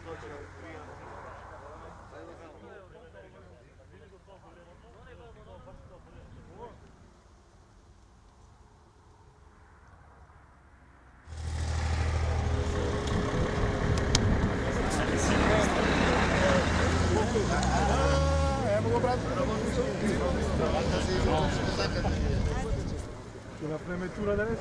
Ще направиме тура денес?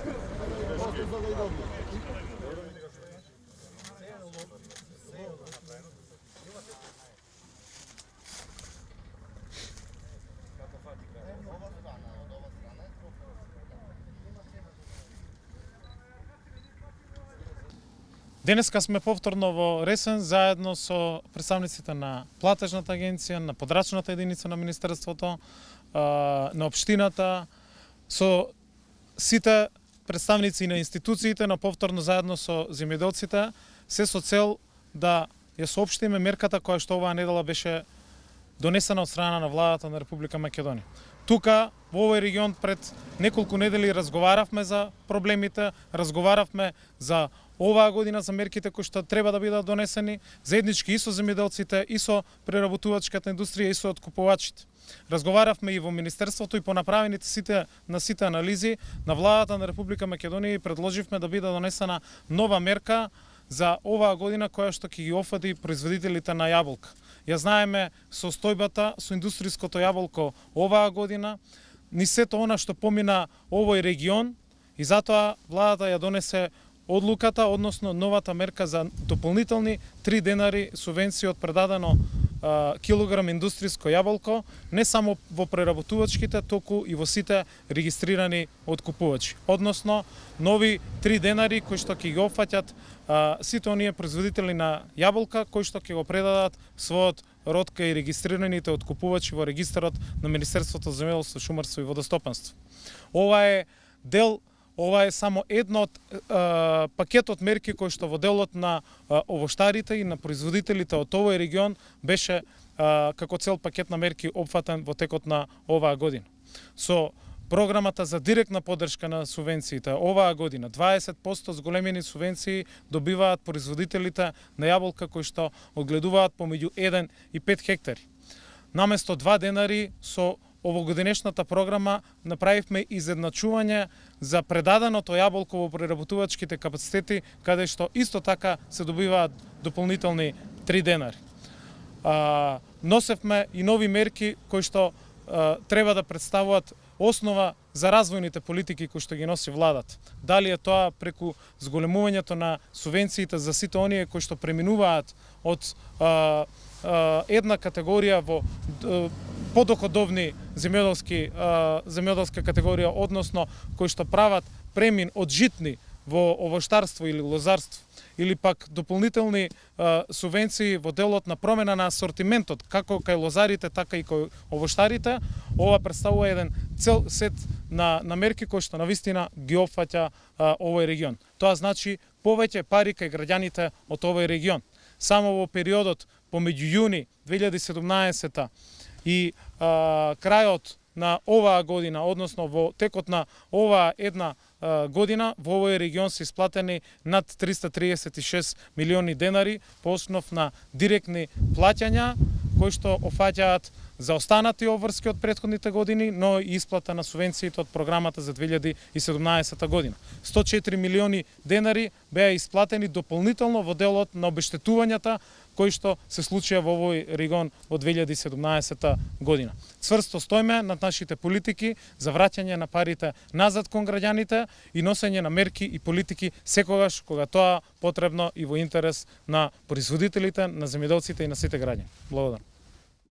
Денеска сме повторно во Ресен заедно со представниците на платежната агенција, на подрачната единица на Министерството, на општината, со сите представници на институциите, на повторно заедно со земјоделците, се со цел да ја соопштиме мерката која што оваа недела беше донесена од страна на владата на Република Македонија. Тука, во овој регион, пред неколку недели разговаравме за проблемите, разговаравме за оваа година за мерките кои што треба да бидат донесени, заеднички и со земјоделците, и со преработувачката индустрија, и со откупувачите. Разговаравме и во Министерството и по направените сите анализи на владата на Република Македонија и предложивме да биде донесена нова мерка за оваа година која што ќе ги офати производителите на јаболка. Ја знаеме состојбата со индустријското јаболко оваа година, ни сето она што помина овој регион и затоа владата ја донесе одлуката, односно новата мерка за дополнителни 3 денари субвенција од предадено килограм индустријско јаболко, не само во преработувачките, току и во сите регистрирани откупувачи. Односно, нови 3 денари кои што ќе ги опфаќат сите оние производители на јаболка кои што ќе го предадат својот род кај регистрираните откупувачи во регистарот на Министерството за земјоделство, шумарство и водостопанство. Ова е само едно од пакетот мерки кои што во делот на овоштарите и на производителите од овој регион беше како цел пакет на мерки опфатен во текот на оваа година. Со програмата за директна поддршка на субвенциите оваа година 20% зголемени субвенции добиваат производителите на јаболка кои што одгледуваат помеѓу 1 и 5 хектари. Наместо 2 денари со овогодинешната програма направивме изедначување за предаденото јаболко во преработувачките капацитети, каде што исто така се добиваат дополнителни 3 денари. Носевме и нови мерки кои што треба да представуваат основа за развојните политики кои што ги носи владата. Дали е тоа преку зголемувањето на субвенциите за сите оние кои што преминуваат од една категорија во подоходовни земјоделска категорија, односно кои што прават премин од житни во овоштарство или лозарство, или пак дополнителни субвенции во делот на промена на асортиментот, како кај лозарите, така и кај овоштарите. Ова представува еден цел сет на мерки кои што навистина ги опфаќа овој регион. Тоа значи повеќе пари кај граѓаните од овој регион. Само во периодот помеѓу јуни 2017 и крајот на оваа година, односно во текот на оваа една година, во овој регион се исплатени над 336 милиони денари по основ на директни плаќања, кои што офаќаат заостанати обврски од претходните години, но и исплата на субвенциите од програмата за 2017 година. 104 милиони денари беа исплатени дополнително во делот на обештетувањата кои што се случија во овој регион во 2017 година. Цврсто стоиме над нашите политики за враќање на парите назад кон граѓаните и носење на мерки и политики секогаш кога тоа потребно и во интерес на производителите, на земјоделците и на сите граѓани. Благодарам.